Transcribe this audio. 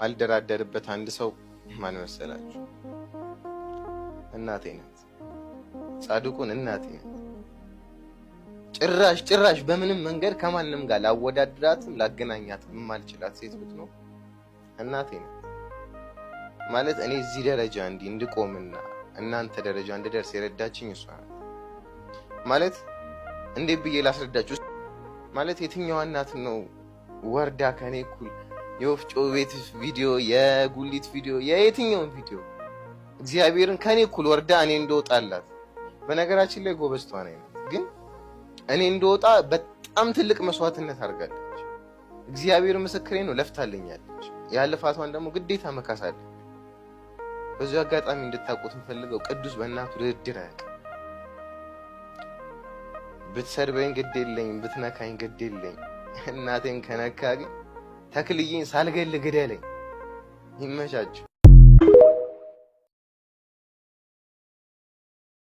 ማልደራደርበት አንድ ሰው ማን መሰላችሁ? እናቴ ናት። ጻድቁን እናቴ ናት። ጭራሽ በምንም መንገድ ከማንም ጋር ላወዳድራትም ላገናኛትም የማልችላት ሴት ብትኖር እናቴ ናት። ማለት እኔ እዚህ ደረጃ እንድቆምና እናንተ ደረጃ እንድደርስ የረዳችኝ እሷ ናት። ማለት እንዴት ብዬ ላስረዳችሁ? ማለት የትኛዋ እናት ነው ወርዳ ከኔ እኩል የወፍጮ ቤት ቪዲዮ፣ የጉሊት ቪዲዮ፣ የየትኛውን ቪዲዮ እግዚአብሔርን ከኔ እኩል ወርዳ እኔ እንደወጣላት። በነገራችን ላይ ጎበዝ ተዋናይ ናት፣ ግን እኔ እንደወጣ በጣም ትልቅ መስዋዕትነት አድርጋለች። እግዚአብሔር ምስክሬ ነው፣ ለፍታለኛለች። ያለፋቷን ደግሞ ግዴታ መካስ አለብኝ። በዚህ አጋጣሚ እንድታውቁት የምፈልገው ቅዱስ በእናቱ ድርድር አያውቅም። ብትሰድበኝ ግድ የለኝ፣ ብትነካኝ ግድ የለኝ። እናቴን ከነካ ግን ተክልዬን ሳልገል ግደለኝ። ይመቻችሁ።